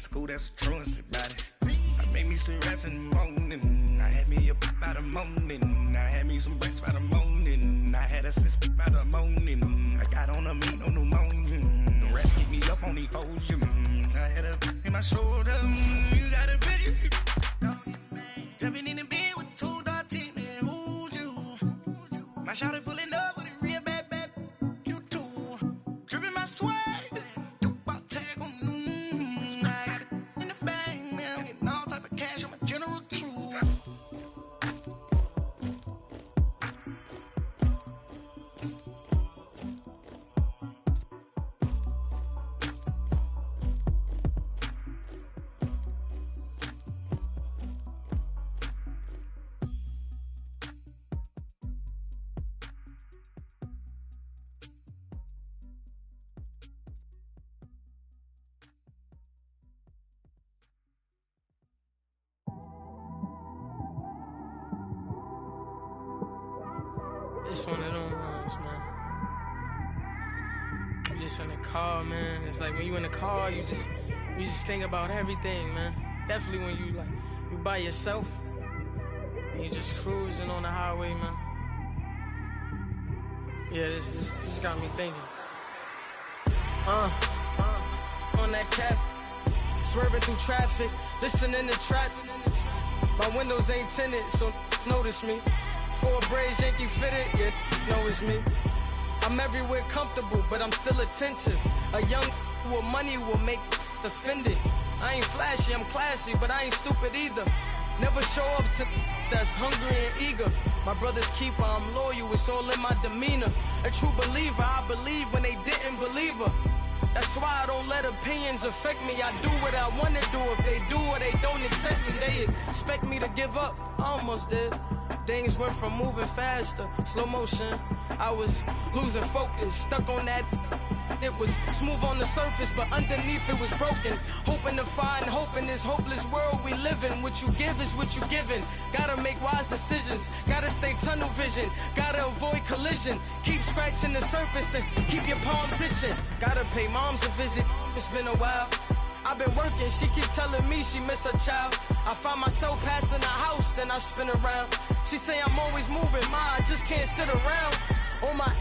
school, that's a truancy body. I made me some rats in the morning. I had me a pop out of morning. I had me some breaks by the morning. I had a sis by the morning. I got on a meat, no pneumonia. The rats keep me up on the podium. I had a in my shoulder. You got a bitch. Jumping in the bed with 2 dark teeth, man. Who's you? My shawty pulling up with a real bad, you too. Dripping my swag. It's one of them ones, man. You just in the car, man. It's like when you in the car, you just think about everything, man. Definitely when you by yourself and you just cruising on the highway, man. Yeah, this got me thinking. On that cap, swerving through traffic, listening to trap. My windows ain't tinted, so notice me. 4 braids, Yankee fitted, yeah, know it's me. I'm everywhere comfortable, but I'm still attentive. A young with money will make offended. I ain't flashy, I'm classy, but I ain't stupid either. Never show up to that's hungry and eager. My brother's keeper, I'm loyal, it's all in my demeanor. A true believer, I believe when they didn't believe her. That's why I don't let opinions affect me. I do what I want to do. If they do or they don't accept me, they expect me to give up. I almost did. Things went from moving faster, slow motion. I was losing focus, stuck on that. It was smooth on the surface, but underneath it was broken. Hoping to find hope in this hopeless world we live in. What you give is what you given. Gotta make wise decisions. Gotta stay tunnel vision. Gotta avoid collision. Keep scratching the surface and keep your palms itching. Gotta pay moms a visit. It's been a while. I've been working, she keep telling me she miss her child. I find myself passing the house, then I spin around. She say I'm always moving, I just can't sit around. Oh my,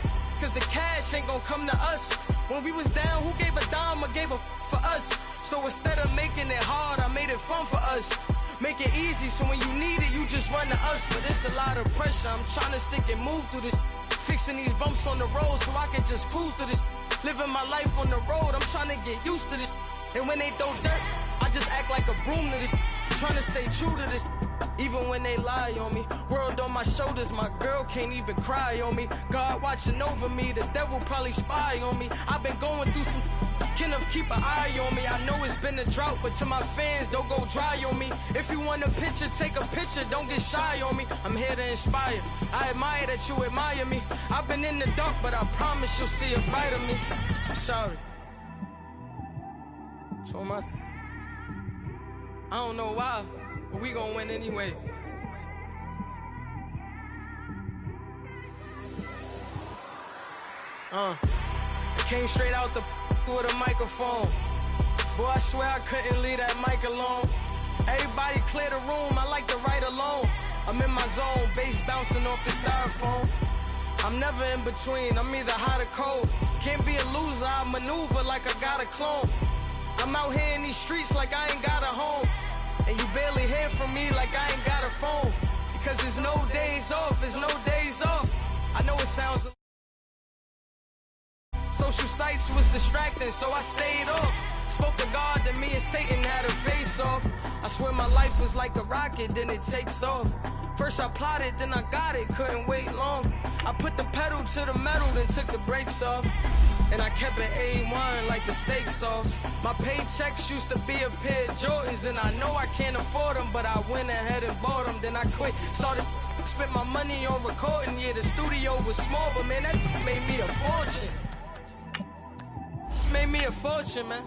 cause the cash ain't gonna come to us. When we was down, who gave a dime or gave a for us? So instead of making it hard, I made it fun for us. Make it easy, so when you need it, you just run to us. But it's a lot of pressure, I'm trying to stick and move through this. Fixing these bumps on the road so I can just cruise to this. Living my life on the road, I'm trying to get used to this. And when they throw dirt, I just act like a broom to this. Trying to stay true to this. Even when they lie on me. World on my shoulders, my girl can't even cry on me. God watching over me, the devil probably spy on me. I've been going through some Kenneth, keep an eye on me. I know it's been a drought, but to my fans, don't go dry on me. If you want a picture, take a picture, don't get shy on me. I'm here to inspire. I admire that you admire me. I've been in the dark, but I promise you'll see a brighter me. I'm sorry. So I don't know why, but we gon' win anyway. I came straight out the with a microphone. Boy, I swear I couldn't leave that mic alone. Everybody clear the room, I like to write alone. I'm in my zone, bass bouncing off the styrofoam. I'm never in between, I'm either hot or cold. Can't be a loser, I maneuver like I got a clone. I'm out here in these streets like I ain't got a home. And you barely hear from me like I ain't got a phone. Because there's no days off, there's no days off. I know it sounds social sites was distracting, so I stayed off. Spoke to God, then me and Satan had a face off. I swear my life was like a rocket, then it takes off. First I plotted, then I got it, couldn't wait long. I put the pedal to the metal, then took the brakes off. And I kept it A1 like the steak sauce. My paychecks used to be a pair of Jordans, and I know I can't afford them, but I went ahead and bought them. Then I quit, started, spent my money on recording. Yeah, the studio was small, but man, that made me a fortune. Made me a fortune, man.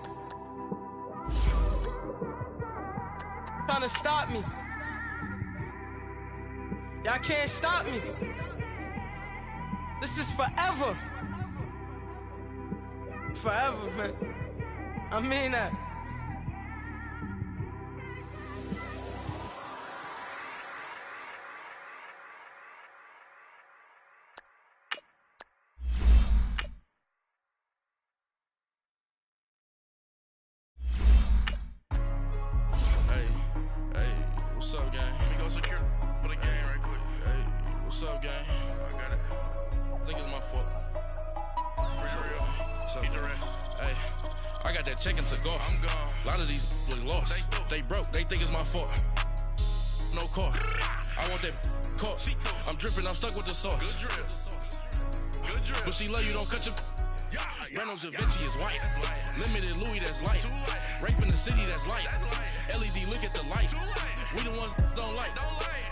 Trying to stop me. Y'all can't stop me. This is forever. Forever, man. I mean that. that check and took off. I'm gone. A lot of these look lost. They broke. They think it's my fault. No cost. I want that cost. I'm dripping. I'm stuck with the sauce. Good drip. But she love you. Don't cut your. Reynolds Da Vinci is white. Limited Louis, that's light. Rape in the city, that's light. LED, look at the lights. We the ones don't like.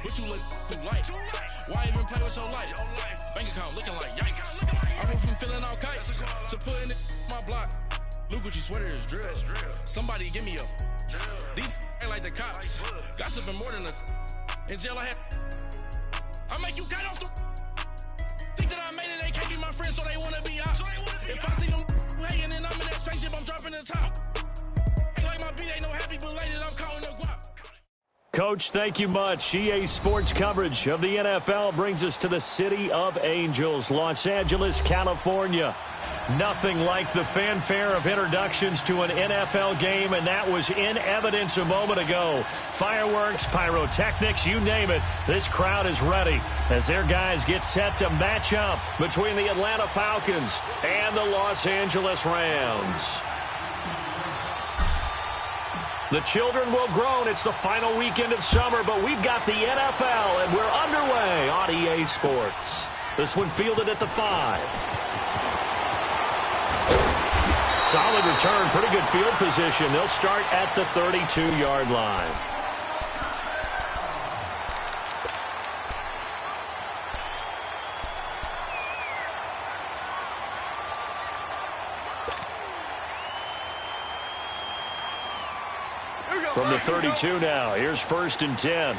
But you look too light. Why even play with your life? Bank account looking like yikes. I went from filling out kites to putting it in my block. Blue Gucci sweater is drill. Somebody give me a. These ain't like the cops. Gossiping more than a. In jail I had. I make you cut off the. Think that I made it, they can't be my friends, so they wanna be ops. If I see them hanging and I'm in that spaceship, I'm dropping the top. Ain't like my beat ain't no happy belated, I'm counting the guap. Coach, thank you much. EA Sports coverage of the NFL brings us to the City of Angels, Los Angeles, California. Nothing like the fanfare of introductions to an NFL game, and that was in evidence a moment ago. Fireworks, pyrotechnics, you name it. This crowd is ready as their guys get set to match up between the Atlanta Falcons and the Los Angeles Rams. The children will groan. It's the final weekend of summer, but we've got the NFL, and we're underway on EA Sports. This one fielded at the 5. Solid return, pretty good field position. They'll start at the 32-yard line. From the 32 now, here's 1st and 10.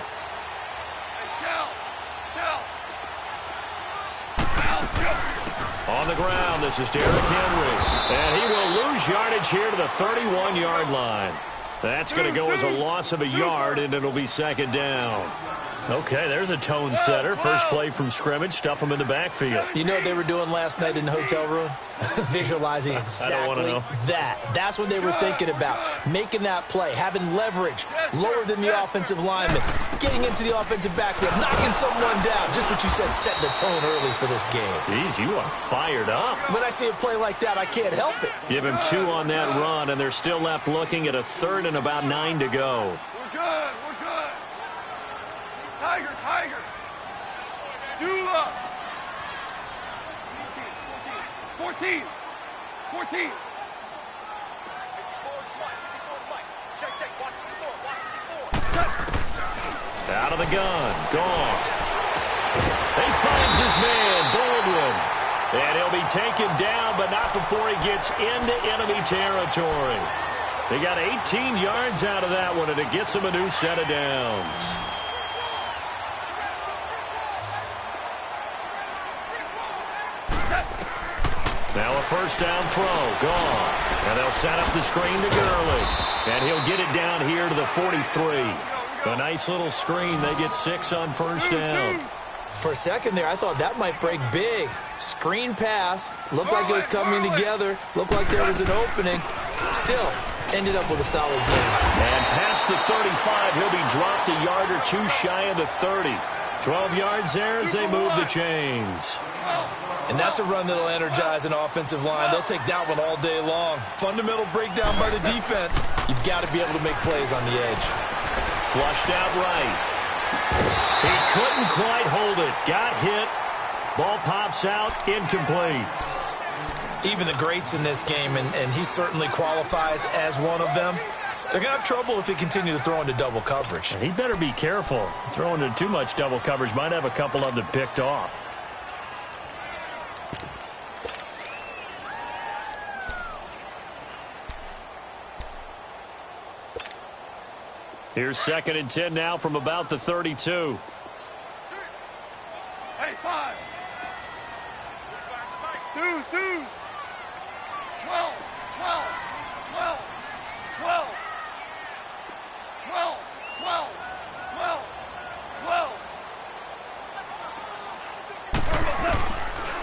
On the ground, this is Derrick Henry. And he will lose yardage here to the 31-yard line. That's going to go as a loss of a yard, and it'll be 2nd down. Okay, there's a tone setter. First play from scrimmage, stuff him in the backfield. You know what they were doing last night in the hotel room? Visualizing exactly that. That's what they were thinking about. Making that play, having leverage, lower than the offensive lineman, getting into the offensive backfield, knocking someone down. Just what you said, setting the tone early for this game. Jeez, you are fired up. When I see a play like that, I can't help it. Give him 2 on that run, and they're still left looking at a 3rd and about 9 to go. We're good. Tiger. Dula. 14. Out of the gun. Goff. He finds his man, Baldwin. And he'll be taken down, but not before he gets into enemy territory. They got 18 yards out of that one, and it gets him a new set of downs. Now a 1st down throw. Goff. And they'll set up the screen to Gurley. And he'll get it down here to the 43. A nice little screen. They get 6 on 1st down. For a second there, I thought that might break big. Screen pass. Looked like it was coming together. Looked like there was an opening. Still, ended up with a solid game. And past the 35, he'll be dropped a yard or 2 shy of the 30. 12 yards there as they move the chains. And that's a run that'll energize an offensive line. They'll take that one all day long. Fundamental breakdown by the defense. You've got to be able to make plays on the edge. Flushed out right. He couldn't quite hold it. Got hit. Ball pops out. Incomplete. Even the greats in this game, and he certainly qualifies as one of them, they're going to have trouble if they continue to throw into double coverage. He better be careful. Throwing into too much double coverage might have a couple of them picked off. Here's 2nd and 10 now from about the 32. Hey, 5. Twos. 12.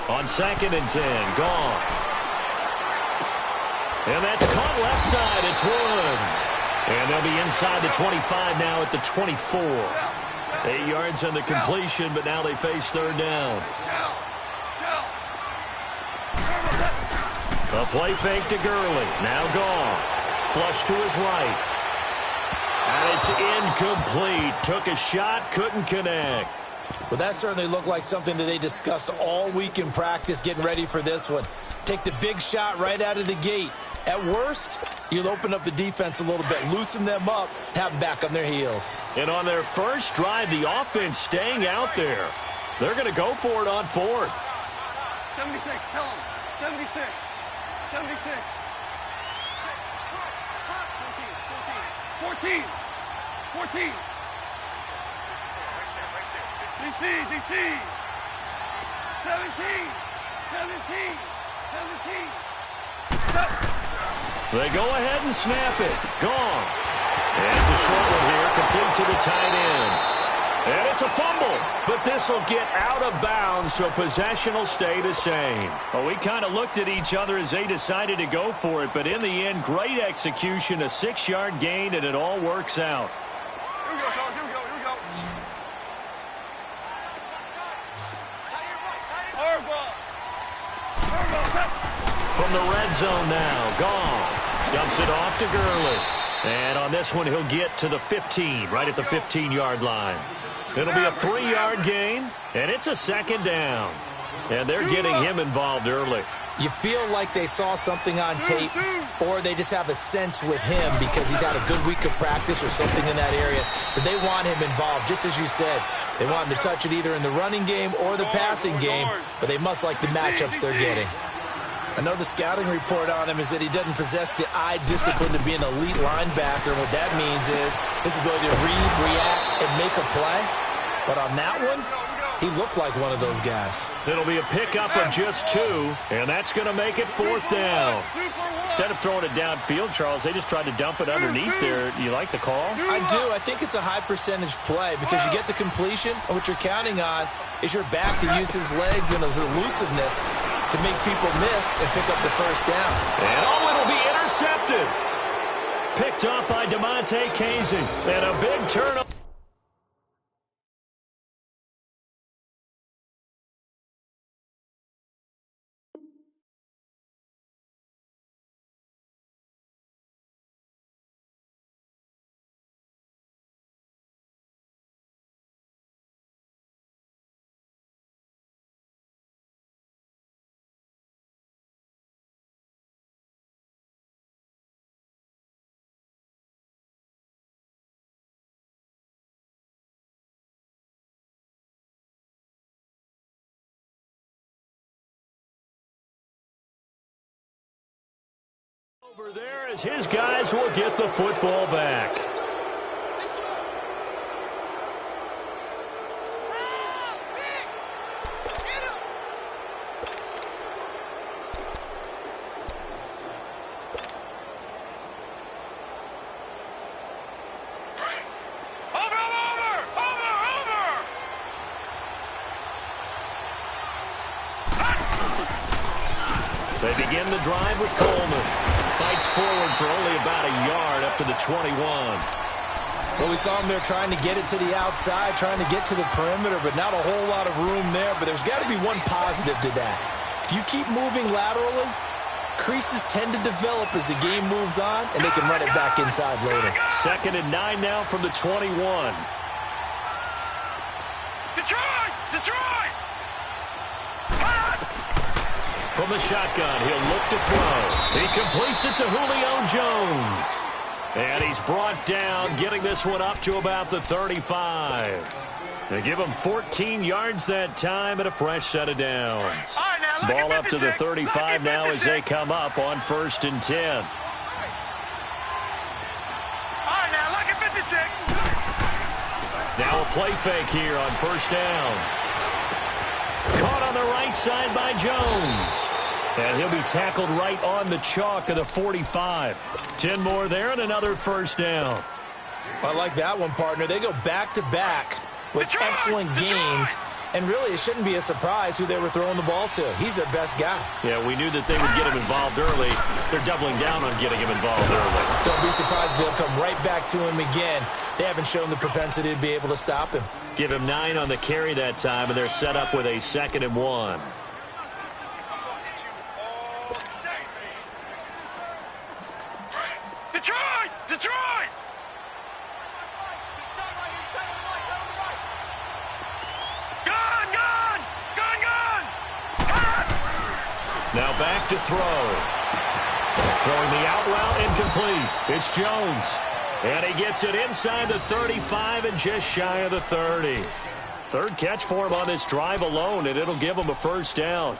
On 2nd and 10, Goff. And that's caught left side. It's Woods. And they'll be inside the 25 now at the 24. 8 yards on the completion, but now they face 3rd down. A play fake to Gurley. Now gone. Flush to his right. And it's incomplete. Took a shot, couldn't connect. Well, that certainly looked like something that they discussed all week in practice getting ready for this one. Take the big shot right out of the gate. At worst, you'll open up the defense a little bit, loosen them up, have them back on their heels. And on their first drive, the offense staying out there. They're going to go for it on fourth. 76, tell him. 76. 76. 14. 14. DC. 17. 17. They go ahead and snap it. Gone. And it's a short one here, complete to the tight end. And it's a fumble, but this will get out of bounds, so possession will stay the same. Well, we kind of looked at each other as they decided to go for it, but in the end, great execution, a 6-yard gain, and it all works out. Here we go, fellas. Here we go. Hard ball. From the red zone now, Goff dumps it off to Gurley. And on this one, he'll get to the 15, right at the 15-yard line. It'll be a 3-yard gain, and it's a second down. And they're getting him involved early. You feel like they saw something on tape, or they just have a sense with him because he's had a good week of practice or something in that area, but they want him involved, just as you said. They want him to touch it either in the running game or the passing game, but they must like the matchups they're getting. I know the scouting report on him is that he doesn't possess the eye discipline to be an elite linebacker. What that means is his ability to read, react, and make a play. But on that one, he looked like one of those guys. It'll be a pickup of just 2, and that's going to make it 4th down. Instead of throwing it downfield, Charles, they just tried to dump it underneath there. Do you like the call? I do. I think it's a high-percentage play because you get the completion, and what you're counting on is your back to use his legs and his elusiveness to make people miss and pick up the first down. And it'll be intercepted. Picked up by Keez, and a big turnover. Over there as his guys will get the football back. They begin the drive with Coleman. Fights forward for only about a yard up to the 21. Well, we saw him there trying to get it to the outside, trying to get to the perimeter, but not a whole lot of room there. But there's got to be one positive to that. If you keep moving laterally, creases tend to develop as the game moves on, and they can run it back inside later. 2nd and 9 now from the 21. Detroit! From the shotgun, he'll look to throw. He completes it to Julio Jones. And he's brought down, getting this one up to about the 35. They give him 14 yards that time and a fresh set of downs. Ball up to the 35 now as they come up on 1st and 10. All right, now look at 56. Now a play fake here on 1st down. Caught on the right side by Jones. And he'll be tackled right on the chalk of the 45. 10 more there and another 1st down. I like that one, partner. They go back-to-back with excellent gains. And really, it shouldn't be a surprise who they were throwing the ball to. He's their best guy. Yeah, we knew that they would get him involved early. They're doubling down on getting him involved early. Don't be surprised they'll come right back to him again. They haven't shown the propensity to be able to stop him. Give him 9 on the carry that time, and they're set up with a 2nd and 1. back to throw. Throwing the out route incomplete. It's Jones. And he gets it inside the 35 and just shy of the 30. Third catch for him on this drive alone, and it'll give him a first down.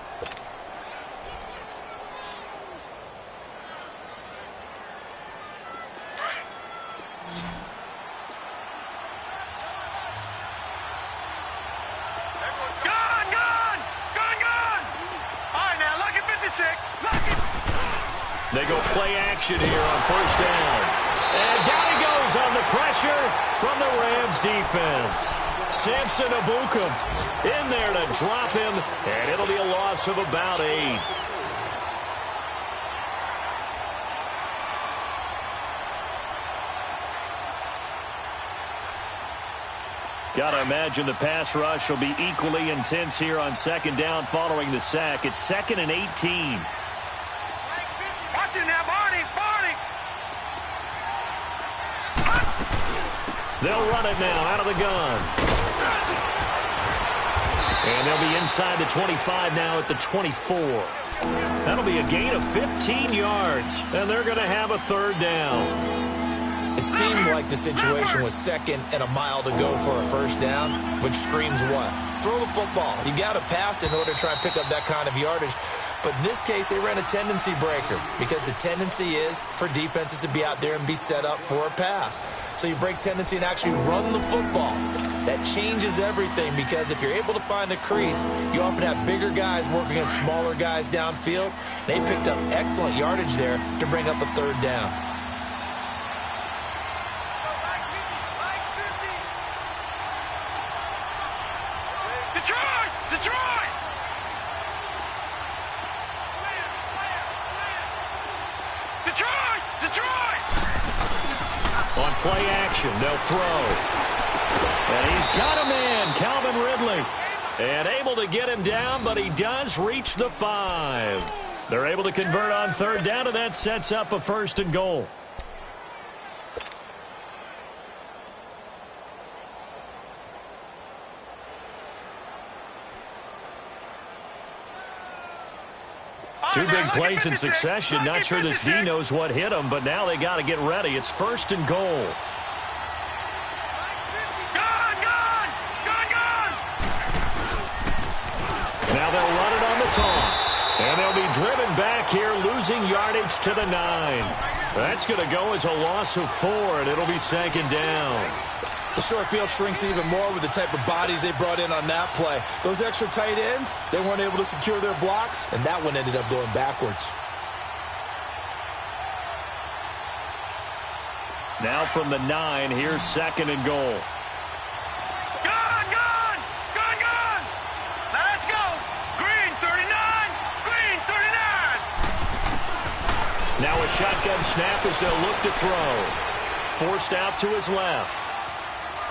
They go play action here on first down. And down he goes on the pressure from the Rams defense. Samson Abukum in there to drop him, and it'll be a loss of about 8. Got to imagine the pass rush will be equally intense here on second down following the sack. It's 2nd and 18. Watch it now, Barney! They'll run it now out of the gun. And they'll be inside the 25 now at the 24. That'll be a gain of 15 yards, and they're going to have a third down. It seemed like the situation was 2nd and a mile to go for a first down, which screams what? Throw the football. You got to pass in order to try and pick up that kind of yardage. But in this case, they ran a tendency breaker because the tendency is for defenses to be out there and be set up for a pass. So you break tendency and actually run the football. That changes everything because if you're able to find a crease, you often have bigger guys working against smaller guys downfield. They picked up excellent yardage there to bring up a third down. On play action, they'll throw. And he's got a man, Calvin Ridley. And able to get him down, but he does reach the 5. They're able to convert on third down, and that sets up a 1st and goal. Two big plays in succession. Not sure this D knows what hit him, but now they got to get ready. It's 1st and goal. Now they'll run it on the toss. And they'll be driven back here, losing yardage to the 9. That's going to go as a loss of 4, and it'll be 2nd down. The short field shrinks even more with the type of bodies they brought in on that play. Those extra tight ends, they weren't able to secure their blocks, and that one ended up going backwards. Now from the 9, here's 2nd and goal. Gun! Let's go! Green 39! Green 39! Now a shotgun snap as they'll look to throw. Forced out to his left.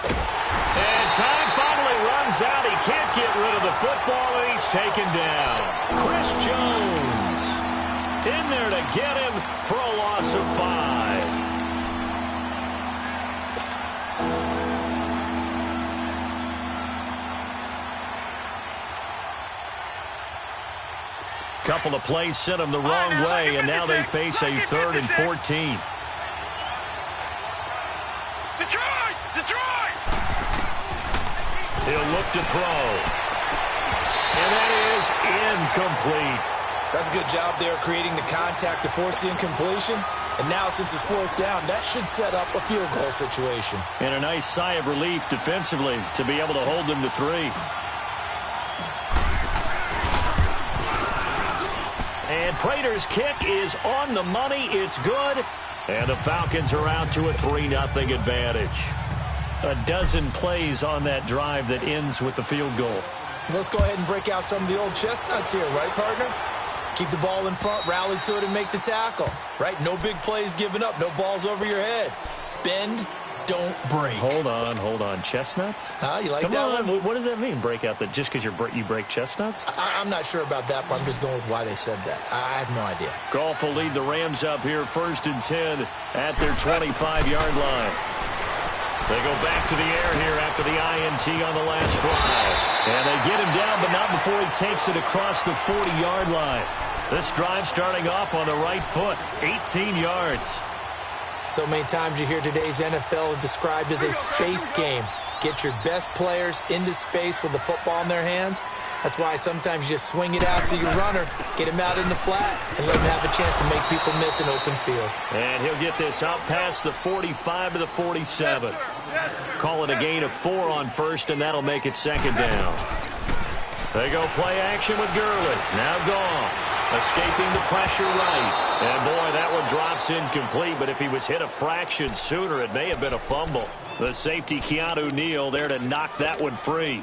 And time finally runs out. He can't get rid of the football, and he's taken down. Chris Jones in there to get him for a loss of 5. Couple of plays sent him the wrong way, and now they face a 3rd and 14. Detroit! He'll look to throw. And that is incomplete. That's a good job there creating the contact to force the incompletion. And now since it's 4th down, that should set up a field goal situation. And a nice sigh of relief defensively to be able to hold them to 3. And Prater's kick is on the money. It's good. And the Falcons are out to a 3-0 advantage. A dozen plays on that drive that ends with the field goal. Let's go ahead and break out some of the old chestnuts here, right, partner? Keep the ball in front, rally to it, and make the tackle. Right? No big plays given up. No balls over your head. Bend, don't break. Hold on. Chestnuts? You like Come that on. one? What does that mean, break out? That just because you break chestnuts? I'm not sure about that, but I'm just going with why they said that. I have no idea. Goff will lead the Rams up here 1st and 10 at their 25-yard line. They go back to the air here after the INT on the last drive. And they get him down, but not before he takes it across the 40-yard line. This drive starting off on the right foot, 18 yards. So many times you hear today's NFL described as a space game. Get your best players into space with the football in their hands. That's why sometimes you just swing it out to your runner, get him out in the flat, and let him have a chance to make people miss an open field. And he'll get this out past the 45 to the 47. Call it a gain of 4 on first, and that'll make it second down. They go play action with Gurley. Now Goff. Escaping the pressure right. And, boy, that one drops incomplete, but if he was hit a fraction sooner, it may have been a fumble. The safety, Keanu Neal, there to knock that one free.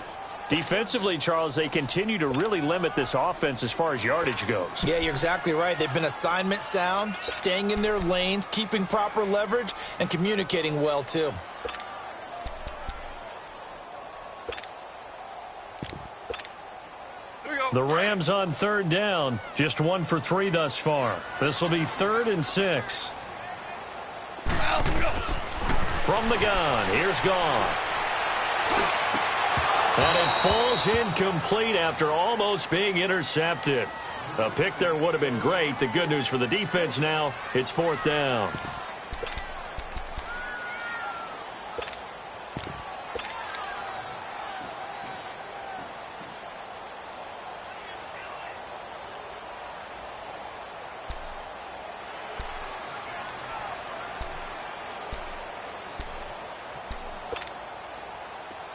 Defensively, Charles, they continue to really limit this offense as far as yardage goes. Yeah, you're exactly right. They've been assignment sound, staying in their lanes, keeping proper leverage, and communicating well, too. The Rams on third down, just 1 for 3 thus far. This will be 3rd and 6. From the gun, here's Goff. And it falls incomplete after almost being intercepted. A pick there would have been great. The good news for the defense now, it's 4th down.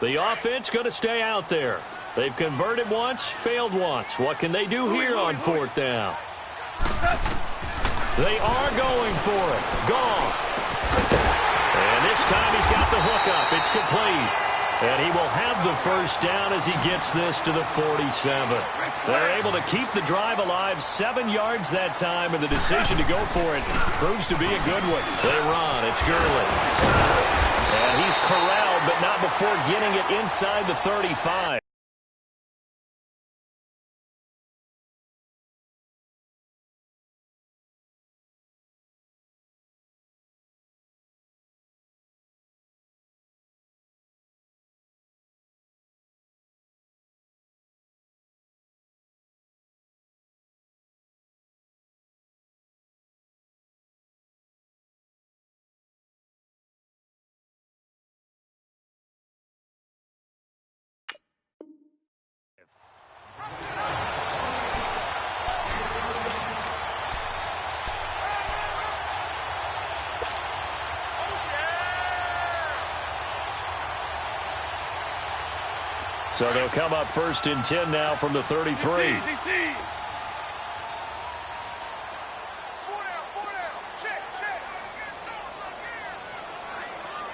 The offense going to stay out there. They've converted once, failed once. What can they do here on 4th down? They are going for it. Goff. And this time he's got the hookup. It's complete. And he will have the first down as he gets this to the 47. They're able to keep the drive alive, 7 yards that time, and the decision to go for it proves to be a good one. They run. It's Gurley. And he's corralled, but not before getting it inside the 35. So they'll come up 1st and 10 now from the 33. DC.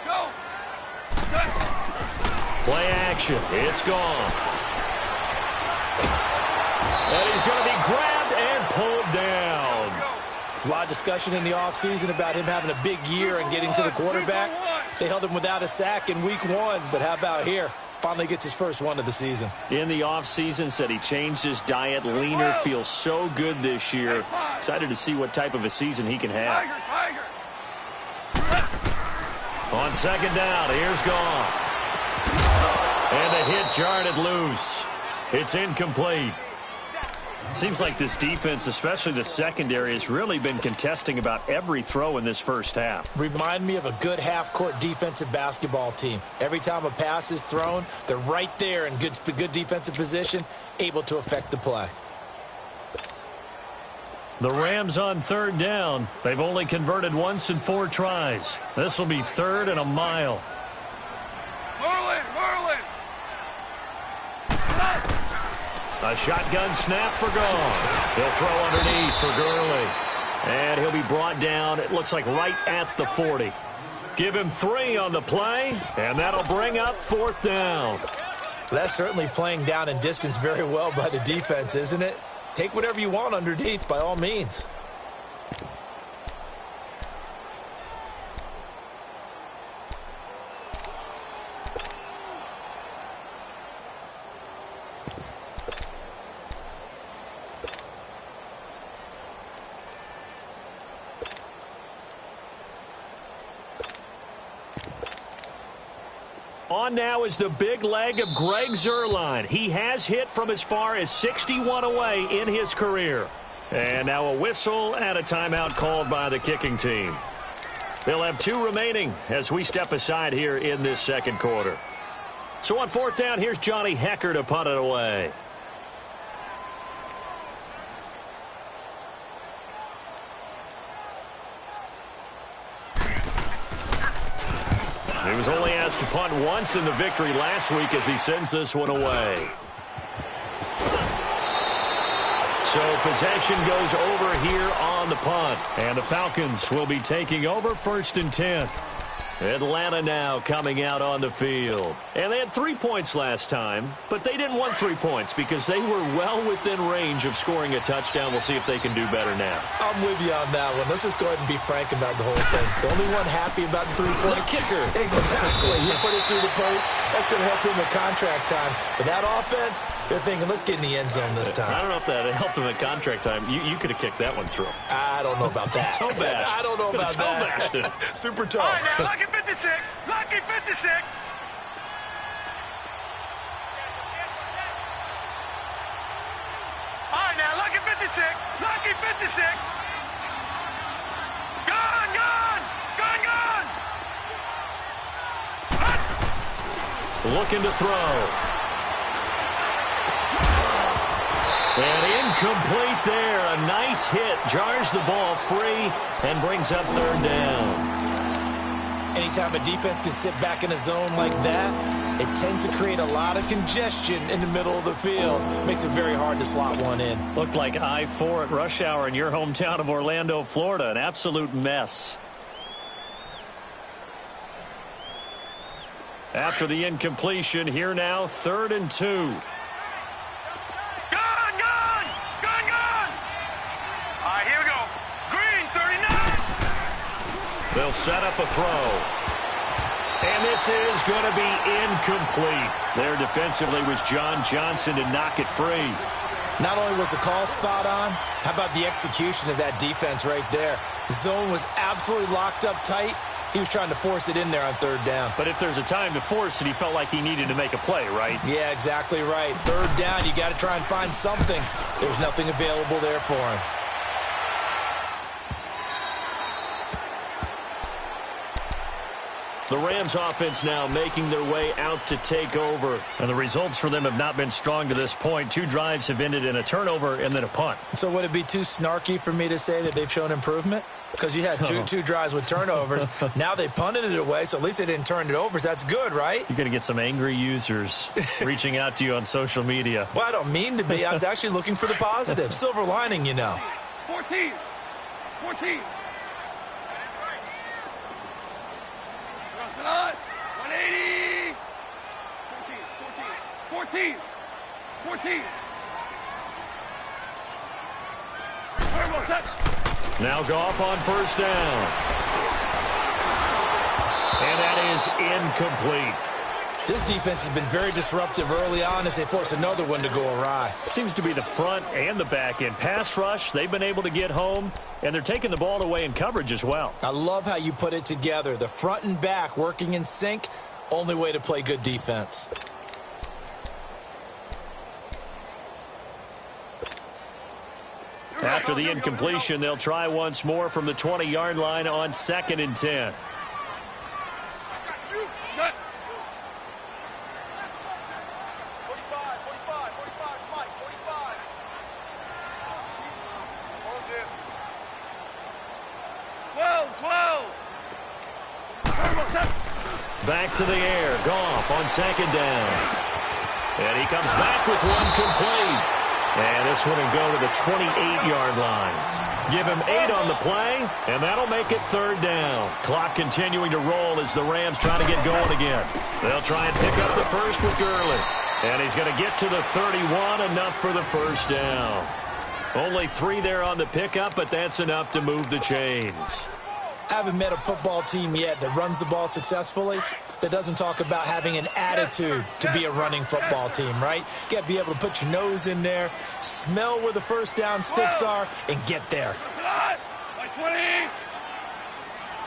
Go. Play action. It's gone. And he's going to be grabbed and pulled down. There's a lot of discussion in the offseason about him having a big year and getting to the quarterback. They held him without a sack in week 1, but how about here? Finally gets his first one of the season. In the offseason, said he changed his diet, leaner, feels so good this year. Excited to see what type of a season he can have. On 2nd down, here's Goff. And the hit jarred it loose. It's incomplete. Seems like this defense, especially the secondary, has really been contesting about every throw in this first half. Remind me of a good half-court defensive basketball team. Every time a pass is thrown, they're right there in good defensive position, able to affect the play. The Rams on 3rd down. They've only converted once in 4 tries. This will be 3rd and a mile. Merlin. A shotgun snap for Goff. He'll throw underneath for Gurley. And he'll be brought down, it looks like right at the 40. Give him 3 on the play, and that'll bring up 4th down. That's certainly playing down and distance very well by the defense, isn't it? Take whatever you want underneath, by all means. On now is the big leg of Greg Zuerlein. He has hit from as far as 61 away in his career. And now a whistle and a timeout called by the kicking team. They'll have 2 remaining as we step aside here in this second quarter. So on 4th down, here's Johnny Hecker to punt it away. He was only asked to punt once in the victory last week as he sends this one away. So possession goes over here on the punt. And the Falcons will be taking over 1st and 10. Atlanta now coming out on the field. And they had 3 points last time, but they didn't want 3 points because they were well within range of scoring a touchdown. We'll see if they can do better now. I'm with you on that one. Let's just go ahead and be frank about the whole thing. The only one happy about the 3-point kicker. Exactly. He put it through the post. That's going to help him at contract time. But that offense, they're thinking, let's get in the end zone this time. I don't know if that helped him at contract time. You could have kicked that one through. I don't know about that. Toe bash. I don't know about that. Super tough. All right, now, lucky 56. Lucky 56. All right, now, lucky 56. Lucky 56. Gone, gone. Gone, gone. Looking to throw. And incomplete there. A nice hit. Jars the ball free and brings up 3rd down. Anytime a defense can sit back in a zone like that, it tends to create a lot of congestion in the middle of the field. Makes it very hard to slot one in. Looked like I-4 at rush hour in your hometown of Orlando, Florida. An absolute mess. After the incompletion, here now, 3rd and 2. Gone, gone. Gone, gone. All right, here we go. Green, 39. They'll set up a throw. And this is going to be incomplete. There defensively was John Johnson to knock it free. Not only was the call spot on, how about the execution of that defense right there? The zone was absolutely locked up tight. He was trying to force it in there on 3rd down. But if there's a time to force it, he felt like he needed to make a play, right? Yeah, exactly right. 3rd down, you got to try and find something. There's nothing available there for him. The Rams offense now making their way out to take over. And the results for them have not been strong to this point. 2 drives have ended in a turnover and then a punt. So would it be too snarky for me to say that they've shown improvement? Because you had two drives with turnovers. Now they punted it away, so at least they didn't turn it over. So that's good, right? You're going to get some angry users reaching out to you on social media. Well, I don't mean to be. I was actually looking for the positive. Silver lining, you know. 14. 14. 180. 14. 14. 14. Turbo set. Now Goff on 1st down. And that is incomplete. This defense has been very disruptive early on as they force another one to go awry. Seems to be the front and the back end. Pass rush, they've been able to get home, and they're taking the ball away in coverage as well. I love how you put it together. The front and back working in sync, only way to play good defense. After the incompletion, they'll try once more from the 20-yard line on 2nd and 10. Back to the air. Goff on 2nd down. And he comes back with one complete. And this one will go to the 28-yard line. Give him 8 on the play, and that'll make it 3rd down. Clock continuing to roll as the Rams try to get going again. They'll try and pick up the first with Gurley. And he's going to get to the 31, enough for the 1st down. Only 3 there on the pickup, but that's enough to move the chains. I haven't met a football team yet that runs the ball successfully that doesn't talk about having an attitude to be a running football team, right? You got to be able to put your nose in there, smell where the first down sticks are, and get there. Like 20.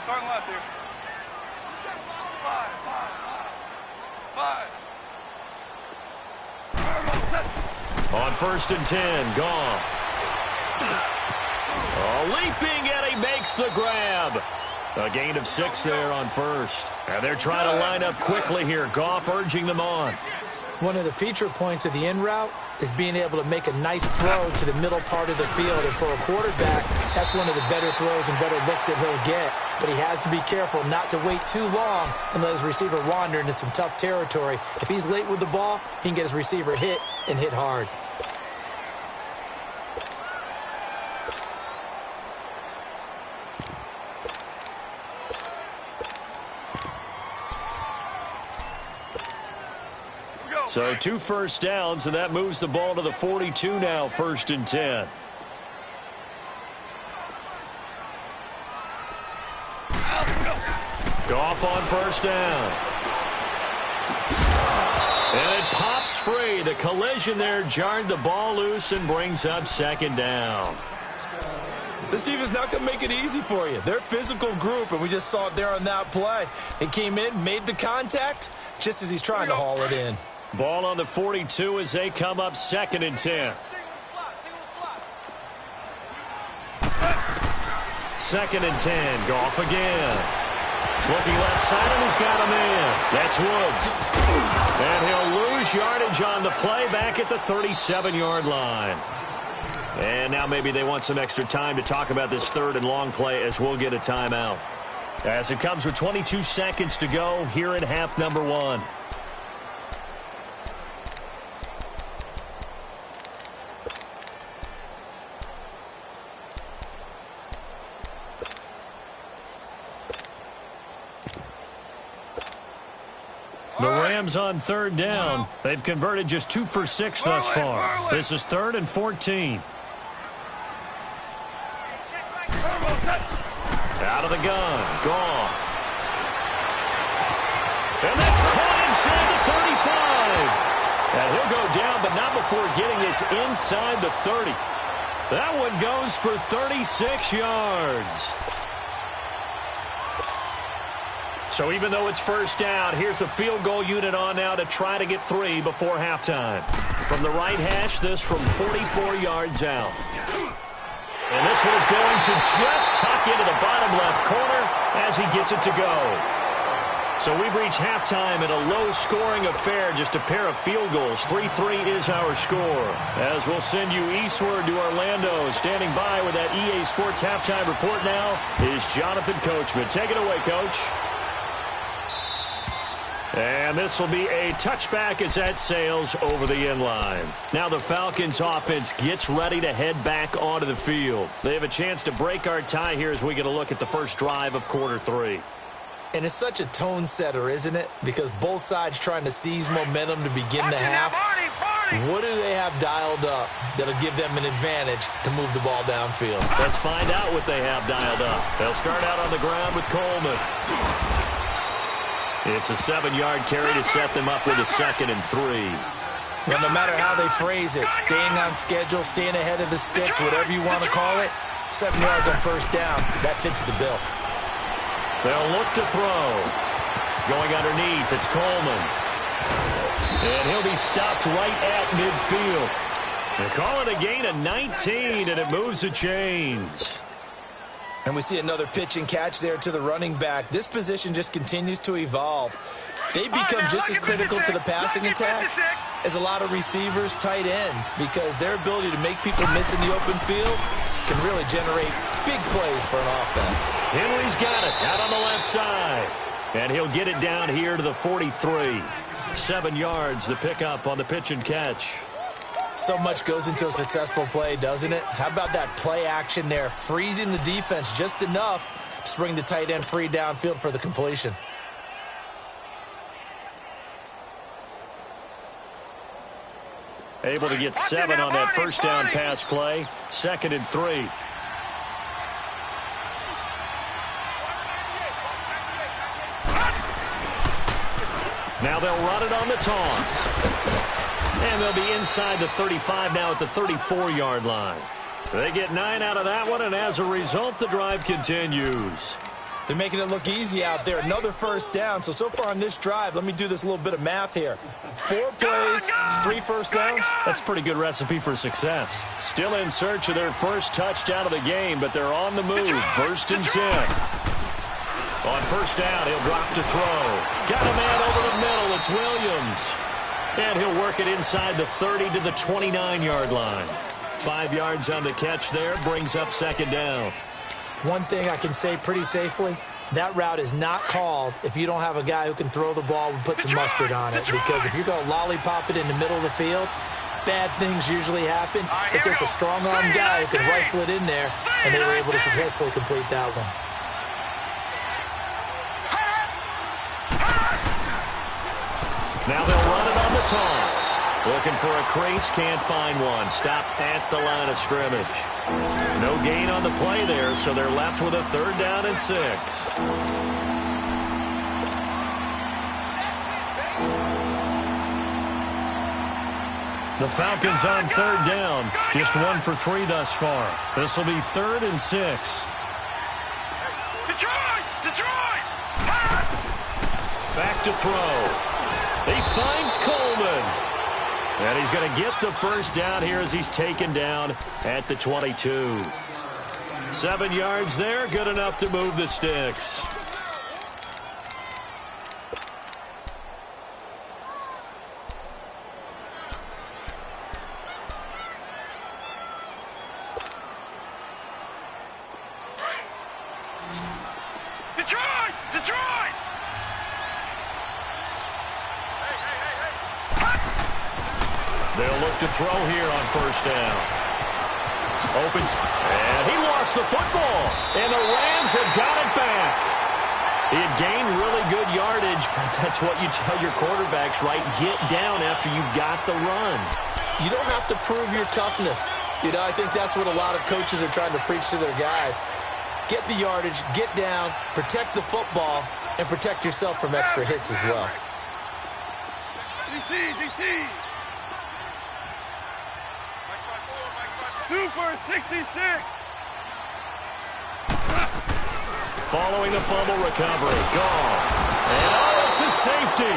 Starting left here. On 1st and 10, Goff. Leaping, and he makes the grab. A gain of 6 there on 1st. And they're trying to line up quickly here. Goff urging them on. One of the feature points of the in route is being able to make a nice throw to the middle part of the field. And for a quarterback, that's one of the better throws and better looks that he'll get. But he has to be careful not to wait too long and let his receiver wander into some tough territory. If he's late with the ball, he can get his receiver hit and hit hard. So 2 first downs, and that moves the ball to the 42 now, 1st and 10. Goff on 1st down. And it pops free. The collision there jarred the ball loose and brings up 2nd down. This defense not going to make it easy for you. They're a physical group, and we just saw it there on that play. They came in, made the contact, just as he's trying to haul it in. Ball on the 42 as they come up 2nd and 10. 2nd and 10. Goff again. Looking left side, and he's got him in. That's Woods. And he'll lose yardage on the play back at the 37-yard line. And now maybe they want some extra time to talk about this 3rd and long play as we'll get a timeout. As it comes with 22 seconds to go here in half number 1. The Rams on 3rd down. They've converted just 2 for 6 thus far. This is 3rd and 14. Out of the gun. Goff. And that's caught inside the 35. And he'll go down, but not before getting this inside the 30. That one goes for 36 yards. So even though it's 1st down, here's the field goal unit on now to try to get 3 before halftime. From the right hash, this from 44 yards out. And this one is going to just tuck into the bottom left corner as he gets it to go. So we've reached halftime in a low-scoring affair, just a pair of field goals. 3-3 is our score. As we'll send you eastward to Orlando. Standing by with that EA Sports halftime report now is Jonathan Coachman. Take it away, Coach. And this will be a touchback as that sails over the end line. Now the Falcons offense gets ready to head back onto the field. They have a chance to break our tie here as we get a look at the first drive of quarter 3. And it's such a tone setter, isn't it? Because both sides trying to seize momentum to begin the half. What do they have dialed up that'll give them an advantage to move the ball downfield? Let's find out what they have dialed up. They'll start out on the ground with Coleman. It's a 7-yard carry to set them up with a 2nd and 3. Well, no matter how they phrase it, staying on schedule, staying ahead of the sticks, whatever you want to call it, 7 yards on 1st down, that fits the bill. They'll look to throw. Going underneath, it's Coleman. And he'll be stopped right at midfield. They call it a gain of 19, and it moves the chains. And we see another pitch and catch there to the running back. This position just continues to evolve. They become just as critical to the passing attack as a lot of receivers, tight ends, because their ability to make people miss in the open field can really generate big plays for an offense. Henry's got it out on the left side. And he'll get it down here to the 43. 7 yards, the pickup on the pitch and catch. So much goes into a successful play, doesn't it? How about that play action there, freezing the defense just enough to bring the tight end free downfield for the completion. Able to get 7 on that 1st down pass play. 2nd and 3. Now they'll run it on the toss. And they'll be inside the 35 now at the 34-yard line. They get 9 out of that one, and as a result, the drive continues. They're making it look easy out there. Another first down. So far on this drive, let me do this little bit of math here. 4 plays, 3 first downs. That's a pretty good recipe for success. Still in search of their first touchdown of the game, but they're on the move. First and 10. On first down, he'll drop to throw. Got a man over the middle. It's Williams. And he'll work it inside the 30 to the 29-yard line. 5 yards on the catch there, brings up second down. One thing I can say pretty safely, that route is not called if you don't have a guy who can throw the ball and put some mustard on it. Because if you're going to lollipop it in the middle of the field, bad things usually happen. It takes a strong-arm guy who can rifle it in there, and they were able to successfully complete that one. Now they'll run it on the toss. Looking for a crease, can't find one. Stopped at the line of scrimmage. No gain on the play there, so they're left with a 3rd down and 6. The Falcons on 3rd down. Just 1 for 3 thus far. This will be 3rd and 6. Detroit! Back to throw. He finds Coleman. And he's going to get the first down here as he's taken down at the 22. 7 yards there, good enough to move the sticks. Detroit! They'll look to throw here on first down. Opens, and he lost the football. And the Rams have got it back. He had gained really good yardage, but that's what you tell your quarterbacks, right? Get down after you got the run. You don't have to prove your toughness. You know, I think that's what a lot of coaches are trying to preach to their guys. Get the yardage, get down, protect the football, and protect yourself from extra hits as well. DC! 2 for 66. Following the fumble recovery, Goff. And it's a safety.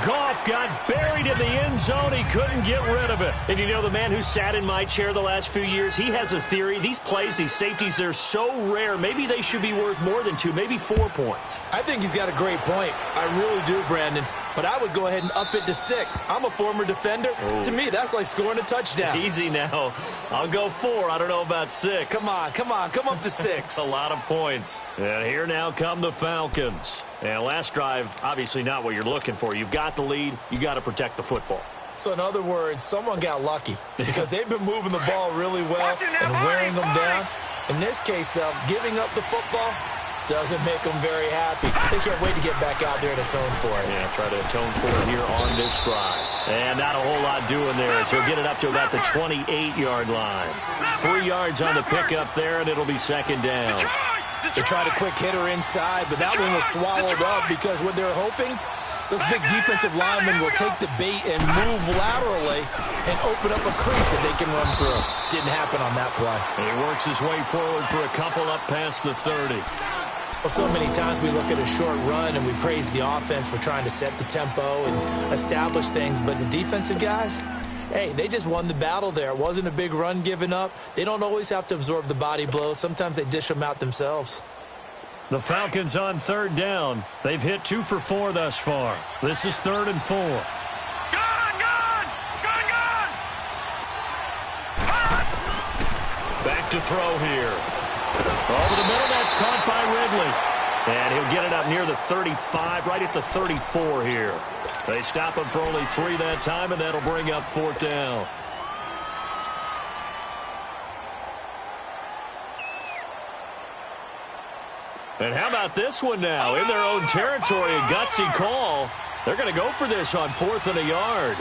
Goff got buried in the end zone. He couldn't get rid of it. And you know, the man who sat in my chair the last few years, he has a theory. These plays, these safeties, they're so rare. Maybe they should be worth more than 2, maybe 4 points. I think he's got a great point. I really do, Brandon. But I would go ahead and up it to 6. I'm a former defender. To me, that's like scoring a touchdown. Easy now. I'll go 4. I don't know about 6. Come on. Come up to 6. A lot of points. And here now come the Falcons. And last drive, obviously not what you're looking for. You've got the lead. You got to protect the football. So in other words, someone got lucky because they've been moving the ball really well and wearing them down. In this case, though, giving up the football doesn't make them very happy. They can't wait to get back out there and atone for it. Yeah, try to atone for it here on this drive. And not a whole lot doing there as he'll get it up to about the 28-yard line. 3 yards on the pickup there, and it'll be second down. They tried a quick hitter inside, but that one was swallowed up because what they're hoping, those big defensive linemen will take the bait and move laterally and open up a crease that they can run through. Didn't happen on that play. And he works his way forward for a couple up past the 30. Well, so many times we look at a short run and we praise the offense for trying to set the tempo and establish things, but the defensive guys, hey, they just won the battle there. It wasn't a big run given up. They don't always have to absorb the body blows. Sometimes they dish them out themselves. The Falcons on third down. They've hit 2 for 4 thus far. This is 3rd and 4. Gun! Back to throw here. Over the middle, that's caught by Ridley. And he'll get it up near the 35, right at the 34 here. They stop him for only 3 that time, and that'll bring up 4th down. And how about this one now? In their own territory, a gutsy call. They're going to go for this on 4th and a yard.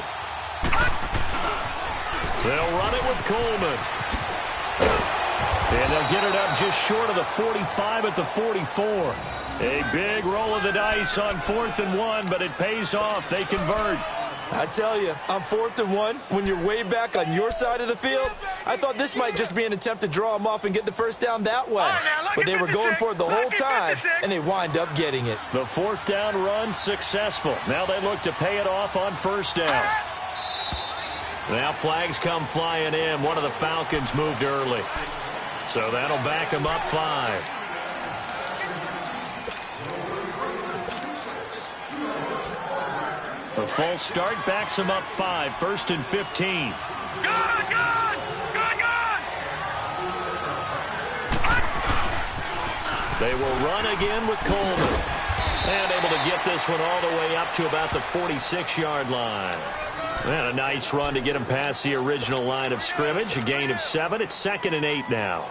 They'll run it with Coleman. And they'll get it up just short of the 45 at the 44. A big roll of the dice on 4th and 1, but it pays off. They convert. I tell you, on 4th and 1, when you're way back on your side of the field, I thought this might just be an attempt to draw them off and get the first down that way. But they were going for it the whole time, and they wind up getting it. The 4th down run successful. Now they look to pay it off on 1st down. Now flags come flying in. One of the Falcons moved early. So that'll back them up 5. A false start backs him up 5. 1st and 15. Good! They will run again with Coleman. And able to get this one all the way up to about the 46-yard line. And a nice run to get him past the original line of scrimmage. A gain of 7. It's 2nd and 8 now.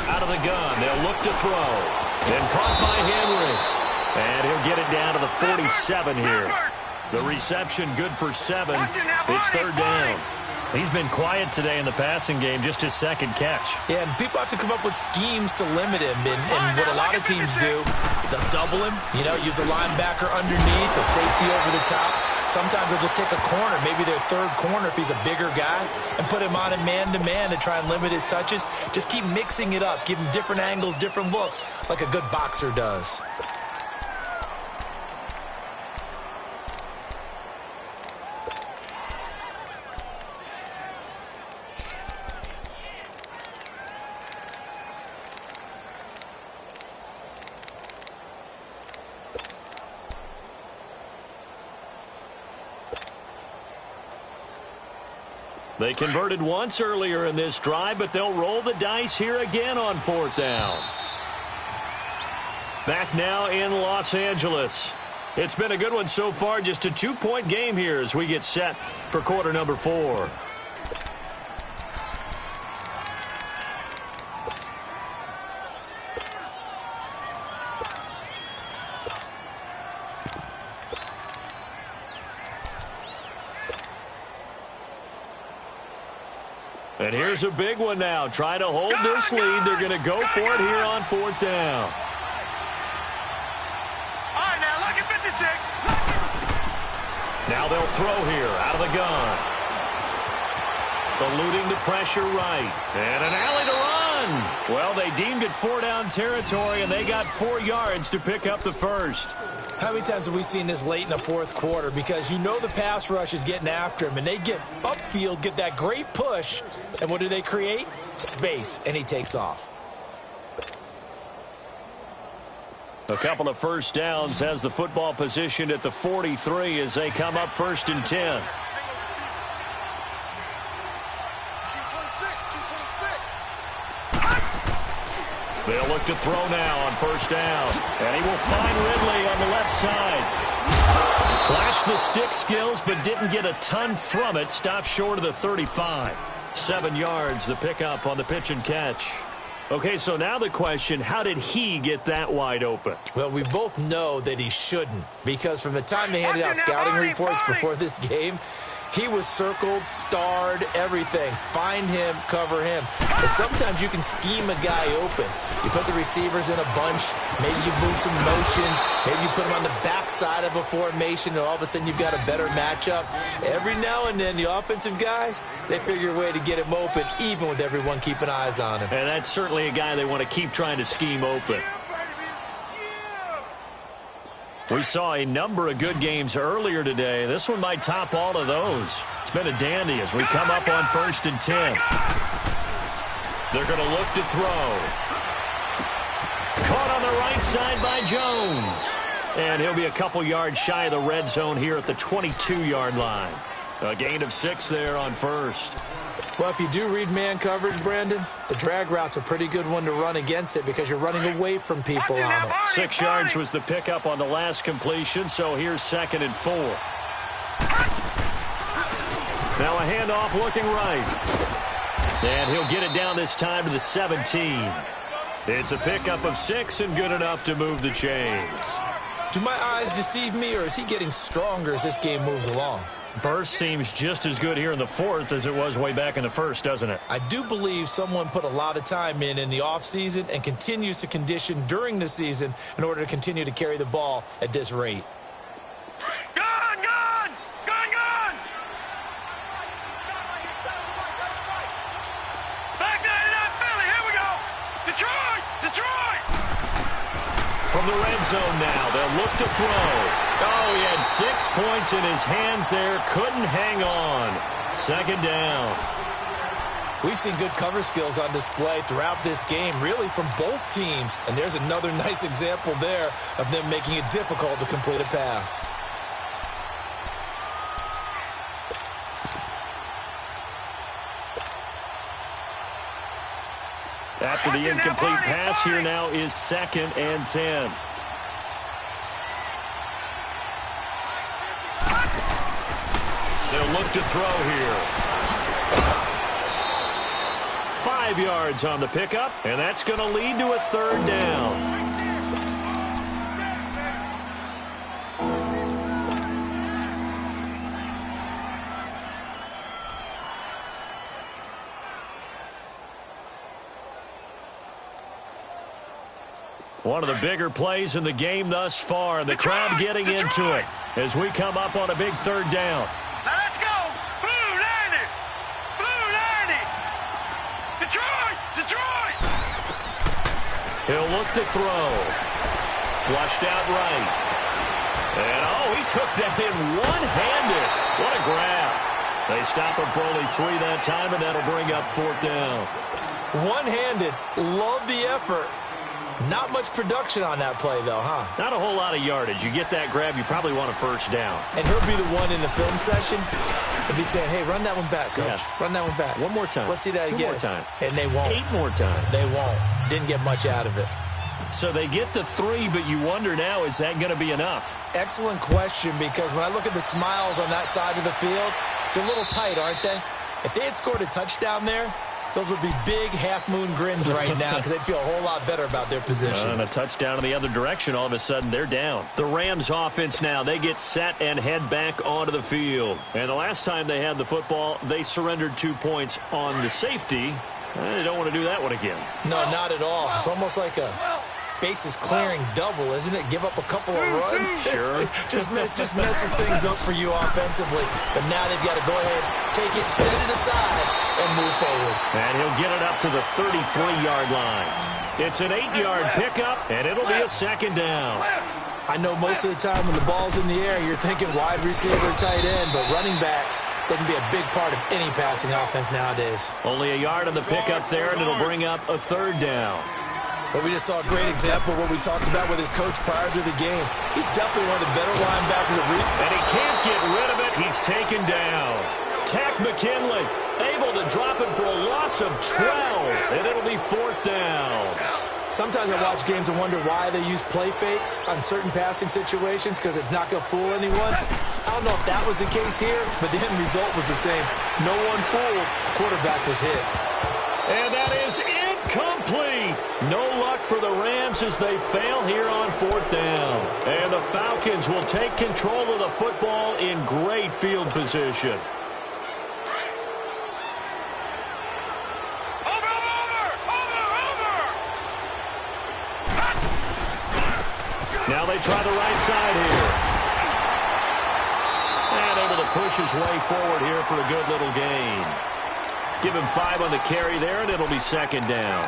Out of the gun, they'll look to throw. Then caught by Henry. And he'll get it down to the 47 here. The reception good for 7. It's 3rd down. He's been quiet today in the passing game, just his 2nd catch. Yeah, and people have to come up with schemes to limit him. And what a lot of teams do, they'll double him, use a linebacker underneath, a safety over the top. Sometimes they'll just take a corner, maybe their 3rd corner if he's a bigger guy, and put him on a man-to-man to try and limit his touches. Just keep mixing it up, give him different angles, different looks, like a good boxer does. They converted once earlier in this drive, but they'll roll the dice here again on 4th down. Back now in Los Angeles. It's been a good one so far, just a 2-point game here as we get set for quarter number 4. And here's a big one now. Try to hold this lead. They're going to go for it here on 4th down. All right, now, look at 56. Now they'll throw here out of the gun. Eluding the pressure right. And an alley to run. Well, they deemed it 4-down territory, and they got 4 yards to pick up the first. How many times have we seen this late in the 4th quarter? Because the pass rush is getting after him, and they get upfield, get that great push, and what do they create? Space, and he takes off. A couple of first downs, has the football positioned at the 43 as they come up 1st and 10. They'll look to throw now on 1st down. And he will find Ridley on the left side. Flashed the stick skills, but didn't get a ton from it. Stopped short of the 35. 7 yards, the pickup on the pitch and catch. Okay, so now the question, how did he get that wide open? Well, we both know that he shouldn't, because from the time they handed out scouting reports before this game, he was circled, starred, everything. Find him, cover him. But sometimes you can scheme a guy open. You put the receivers in a bunch. Maybe you move some motion. Maybe you put them on the backside of a formation, and all of a sudden you've got a better matchup. Every now and then, the offensive guys, they figure a way to get him open, even with everyone keeping eyes on him. And that's certainly a guy they want to keep trying to scheme open. We saw a number of good games earlier today. This one might top all of those. It's been a dandy as we come up on 1st and 10. They're going to look to throw. Caught on the right side by Jones. And he'll be a couple yards shy of the red zone here at the 22-yard line. A gain of 6 there on 1st. Well, if you do read man coverage, Brandon, the drag route's a pretty good one to run against it because you're running away from people on it. 6 yards was the pickup on the last completion, so here's 2nd and 4. Now a handoff looking right. And he'll get it down this time to the 17. It's a pickup of 6 and good enough to move the chains. Do my eyes deceive me, or is he getting stronger as this game moves along? Burst seems just as good here in the fourth as it was way back in the first, doesn't it? I do believe someone put a lot of time in the offseason and continues to condition during the season in order to continue to carry the ball at this rate. Gun, gun! Gun, gun! Back 99 Philly, here we go! Detroit! Detroit! From the red zone now, they'll look to throw. Oh, he had 6 points in his hands there. Couldn't hang on. Second down. We've seen good cover skills on display throughout this game, really from both teams. And there's another nice example there of them making it difficult to complete a pass. After the incomplete pass, here now is 2nd and 10. They'll look to throw here. 5 yards on the pickup, and that's going to lead to a 3rd down. One of the bigger plays in the game thus far, and the crowd getting into it as we come up on a big 3rd down. Now let's go! Blue 90! Blue 90! Detroit! Detroit! He'll look to throw. Flushed out right. And, oh, he took that in one-handed. What a grab. They stop him for only 3 that time, and that'll bring up 4th down. One-handed. Love the effort. Not much production on that play, though, huh? Not a whole lot of yardage. You get that grab, you probably want a 1st down. And he'll be the one in the film session. He'll be saying, hey, run that one back, Coach. Yeah. Run that one back. One more time. Let's see that 2 again. more time. And they won't. 8 more times. They won't. Didn't get much out of it. So they get to 3, but you wonder now, is that going to be enough? Excellent question, because when I look at the smiles on that side of the field, it's a little tight, aren't they? If they had scored a touchdown there, those would be big half-moon grins right now because they'd feel a whole lot better about their position. And a touchdown in the other direction, all of a sudden they're down. The Rams offense now, they get set and head back onto the field. And the last time they had the football, they surrendered 2 points on the safety. They don't want to do that one again. No, not at all. It's almost like a bases clearing double, isn't it? Give up a couple of runs. Sure. just messes things up for you offensively. But now they've got to go ahead, take it, set it aside, and move forward. And he'll get it up to the 33-yard line. It's an 8-yard pickup, and it'll be a 2nd down. I know most of the time when the ball's in the air, you're thinking wide receiver, tight end, but running backs, they can be a big part of any passing offense nowadays. Only a yard on the pickup there, and it'll bring up a 3rd down. Well, we just saw a great example of what we talked about with his coach prior to the game. He's definitely one of the better linebackers of recent. And he can't get rid of it. He's taken down. Tack McKinley able to drop him for a loss of 12, and it'll be 4th down. Sometimes I watch games and wonder why they use play fakes on certain passing situations because it's not going to fool anyone. I don't know if that was the case here, but the end result was the same. No one fooled. The quarterback was hit. And that is incomplete. No luck for the Rams as they fail here on 4th down. And the Falcons will take control of the football in great field position. Now they try the right side here. And able to push his way forward here for a good little gain. Give him 5 on the carry there, and it'll be 2nd down.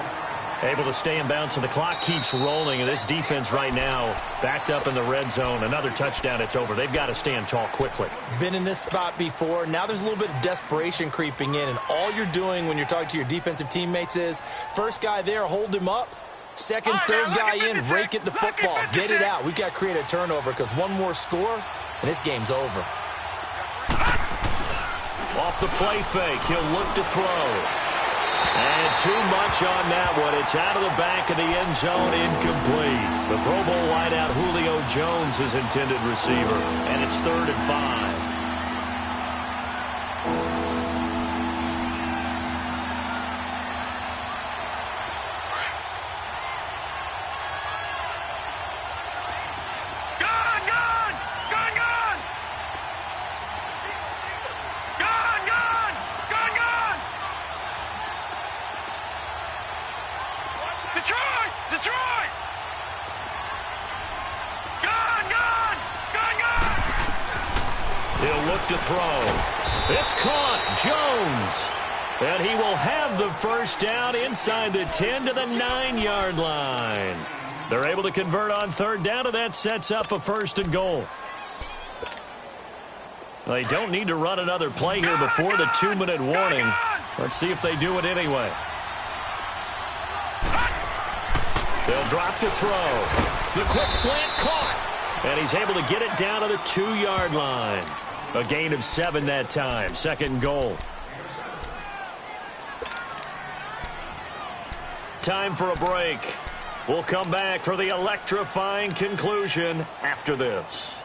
Able to stay in bounds, so the clock keeps rolling, and this defense right now backed up in the red zone. Another touchdown, it's over. They've got to stand tall quickly. Been in this spot before. Now there's a little bit of desperation creeping in, and all you're doing when you're talking to your defensive teammates is first guy there, hold him up. Second, third guy in, rake at the football. Get it out. We've got to create a turnover because one more score, and this game's over. Off the play fake, he'll look to throw. And too much on that one. It's out of the back of the end zone, incomplete. The Pro Bowl wideout Julio Jones is intended receiver, and it's 3rd and 5. look to throw. It's caught. Jones. And he will have the first down inside the 10 to the 9-yard line. They're able to convert on third down, and that sets up a 1st and goal. They don't need to run another play here before the 2-minute warning. Let's see if they do it anyway. They'll drop to throw. The quick slant caught. And he's able to get it down to the 2-yard line. A gain of 7 that time. 2nd and goal. Time for a break. We'll come back for the electrifying conclusion after this.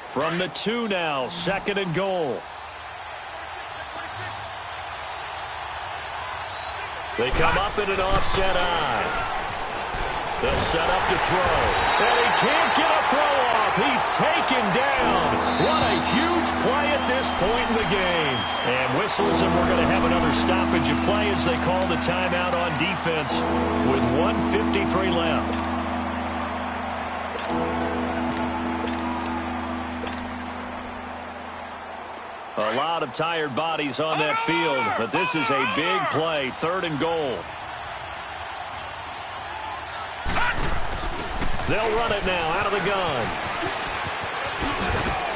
From the 2 now, 2nd and goal. They come up in an offset eye. They'll set up to throw. And he can't get a throw off. He's taken down. What a huge play at this point in the game. And whistles, and we're going to have another stoppage of play as they call the timeout on defense with 1:53 left. A lot of tired bodies on that field, but this is a big play. 3rd and goal. They'll run it now out of the gun.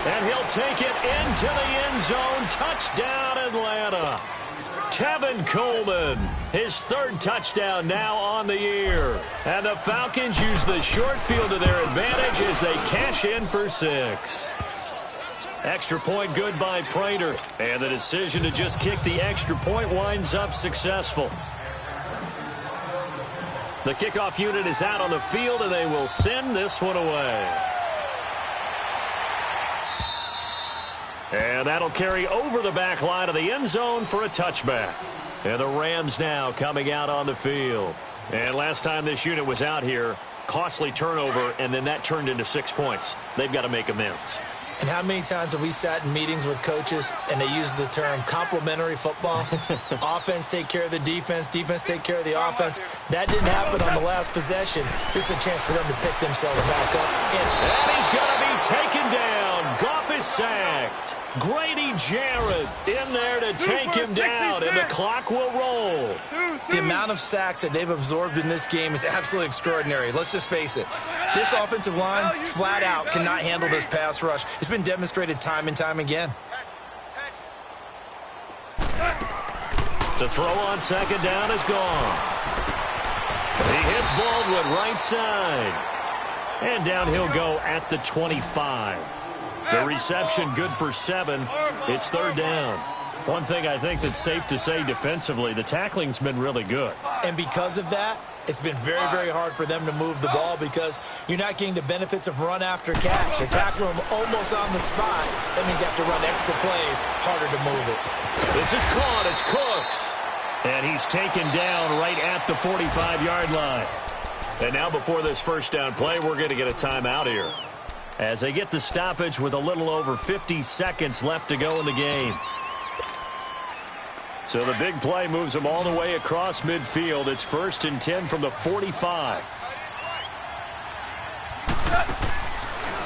And he'll take it into the end zone. Touchdown, Atlanta. Tevin Coleman, his 3rd touchdown now on the year. And the Falcons use the short field to their advantage as they cash in for 6. Extra point good by Prater. And the decision to just kick the extra point winds up successful. The kickoff unit is out on the field, and they will send this one away. And that'll carry over the back line of the end zone for a touchback. And the Rams now coming out on the field. And last time this unit was out here, costly turnover, and then that turned into 6 points. They've got to make amends. And how many times have we sat in meetings with coaches and they use the term complementary football? Offense take care of the defense, defense take care of the offense. That didn't happen on the last possession. This is a chance for them to pick themselves back up. And he's going to be taken down. Goff is sacked. Grady Jarrett in there to take him down, and the clock will roll. The amount of sacks that they've absorbed in this game is absolutely extraordinary. Let's just face it. This offensive line, flat out, cannot handle this pass rush. It's been demonstrated time and time again. To throw on 2nd down is gone. He hits Baldwin right side. And down he'll go at the 25. The reception good for 7. It's 3rd down. One thing I think that's safe to say defensively, the tackling's been really good. And because of that, it's been very, very hard for them to move the ball because you're not getting the benefits of run after catch. They're tackling them almost on the spot. That means you have to run extra plays, harder to move it. This is caught. It's Cooks. And he's taken down right at the 45-yard line. And now before this 1st down play, we're going to get a timeout here, as they get the stoppage with a little over 50 seconds left to go in the game. So the big play moves them all the way across midfield. It's 1st and 10 from the 45.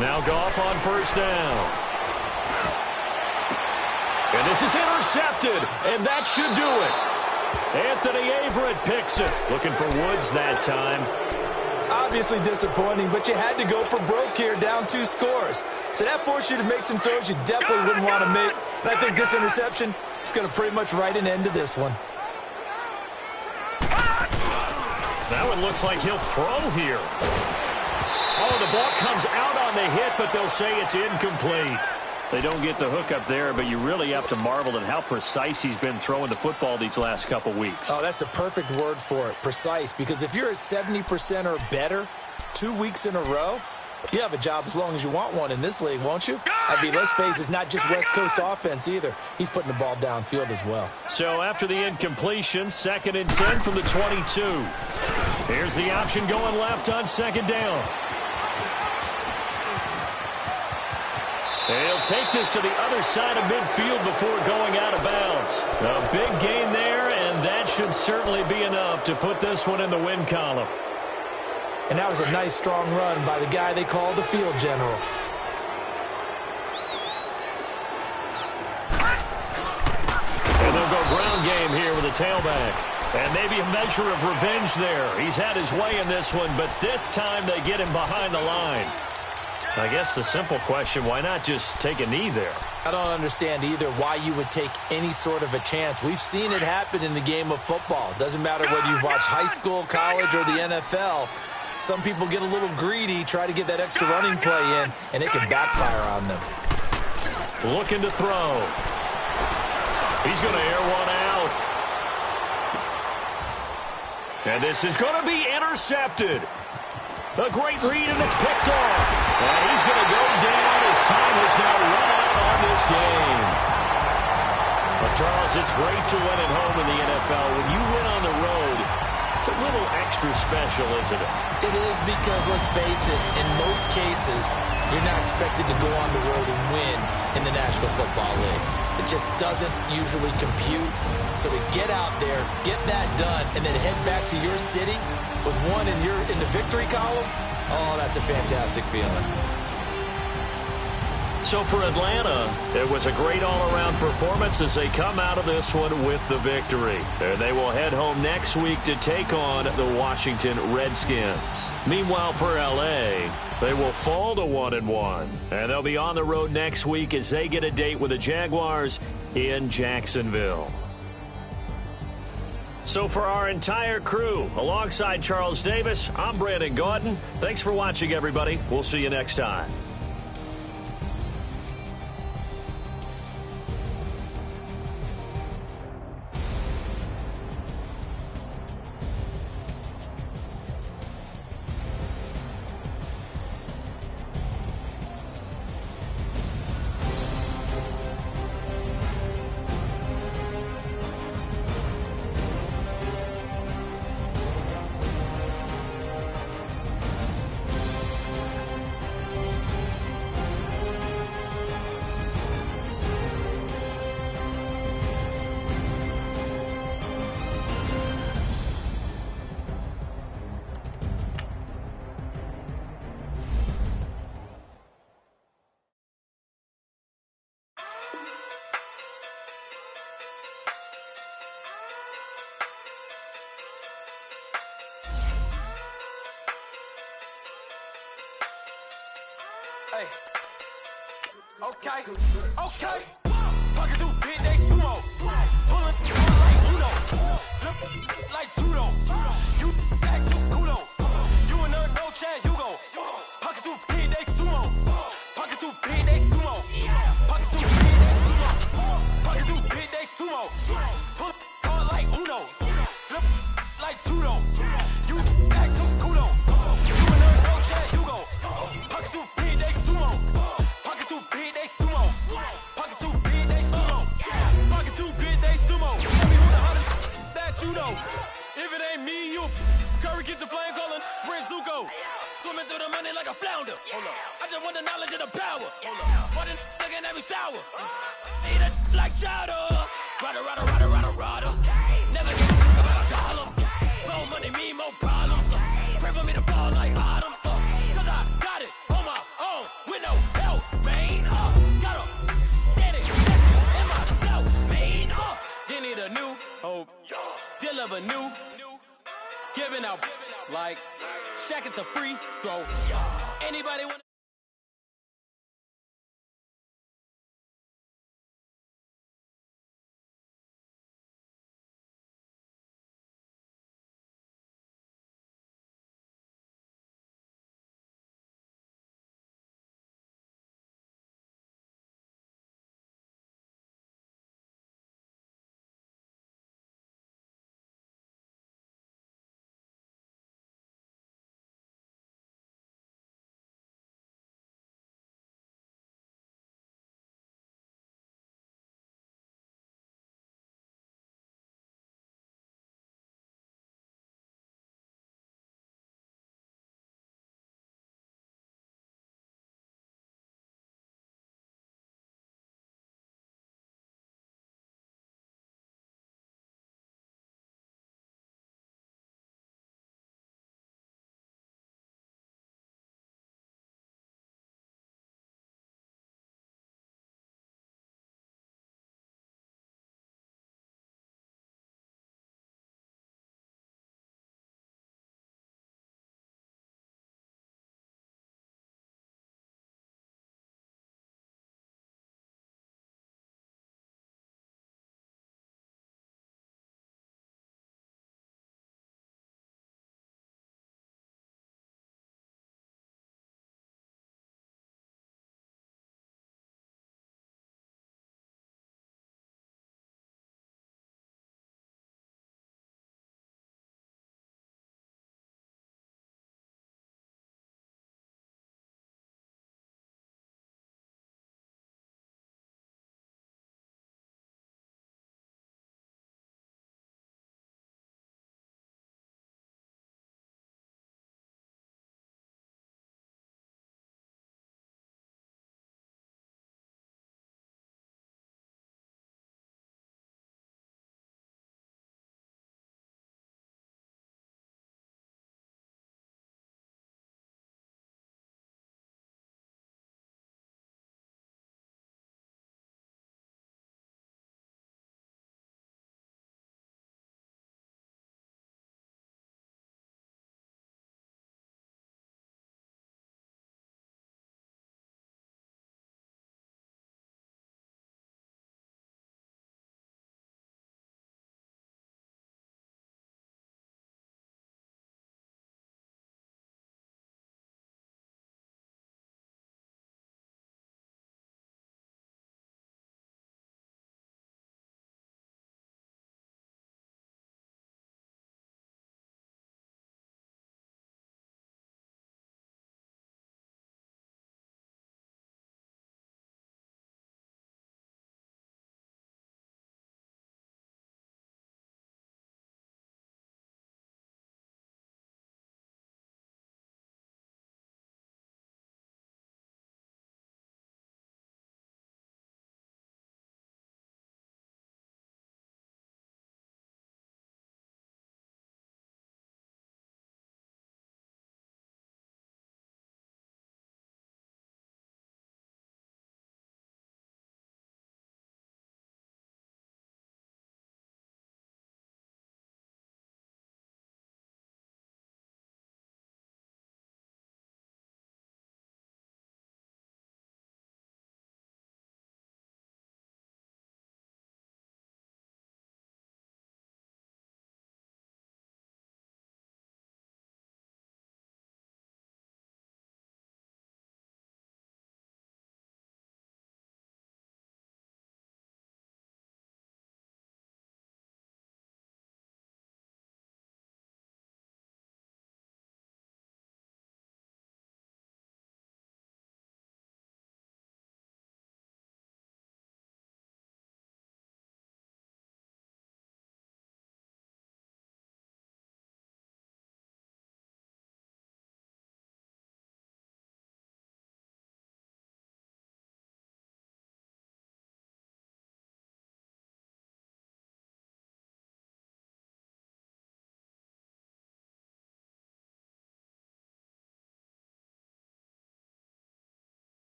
Now Goff on 1st down. And this is intercepted, and that should do it. Anthony Averett picks it. Looking for Woods that time. Obviously disappointing, but you had to go for broke here, down 2 scores. So that forced you to make some throws you definitely wouldn't want to make. And I think this interception is going to pretty much write an end to this one. That one looks like he'll throw here. Oh, the ball comes out on the hit, but they'll say it's incomplete. They don't get the hook up there, but you really have to marvel at how precise he's been throwing the football these last couple weeks. Oh, that's the perfect word for it, precise, because if you're at 70% or better 2 weeks in a row, you have a job as long as you want one in this league, won't you? I mean, let's face it, it's not just West Coast offense either. He's putting the ball downfield as well. So after the incompletion, 2nd and 10 from the 22. Here's the option going left on 2nd down. He'll take this to the other side of midfield before going out of bounds. A big gain there, and that should certainly be enough to put this one in the win column. And that was a nice, strong run by the guy they call the field general. And they'll go ground game here with a tailback. And maybe a measure of revenge there. He's had his way in this one, but this time they get him behind the line. I guess the simple question, why not just take a knee there? I don't understand either why you would take any sort of a chance. We've seen it happen in the game of football. Doesn't matter whether you've watched high school, college, or the NFL. Some people get a little greedy, try to get that extra running play in, and it can backfire on them. Looking to throw. He's going to air one out. And this is going to be intercepted. A great read, and it's picked off. And he's going to go down. His time has now run out on this game. But, Charles, it's great to win at home in the NFL. When you win on the road, it's a little extra special, isn't it? It is because, let's face it, in most cases, you're not expected to go on the road and win in the National Football League. It just doesn't usually compute. So to get out there, get that done, and then head back to your city with one in the victory column, oh, that's a fantastic feeling. So for Atlanta, it was a great all-around performance as they come out of this one with the victory. And they will head home next week to take on the Washington Redskins. Meanwhile, for L.A., they will fall to 1-1. And they'll be on the road next week as they get a date with the Jaguars in Jacksonville. So for our entire crew, alongside Charles Davis, I'm Brandon Gaudin. Thanks for watching, everybody. We'll see you next time. Hey. Okay. Pocket through big, they sumo. Pulling like judo. Flip like judo. You back to kudo. You and no chance, you go. Pocket through big, they sumo. Pocket through big, they sumo. Pocket through big, they sumo. Pocket through big, they sumo. Pull card like Uno. Flip like judo. You back to kudo. You and no chance, you go. Pocket through big, they sumo. Pocket too big, they sumo. Pocket too big, they sumo. Pocket too big, they sumo. Tell me who the hottest that you know. If it ain't me, you Curry get the flame calling Prince Zuko. Swimming through the money like a flounder. Hold up. I just want the knowledge and the power. Hold up. Why the looking at me sour? Eat it like chowder. Rada. Never get about a dollar. More money, me, more problems. Pray for me to fall like autumn. Cause I got it on my own with no help, man. Got a daddy in myself, man. They need a new hope. Deal of a new. Giving out like Shaq at the free throw.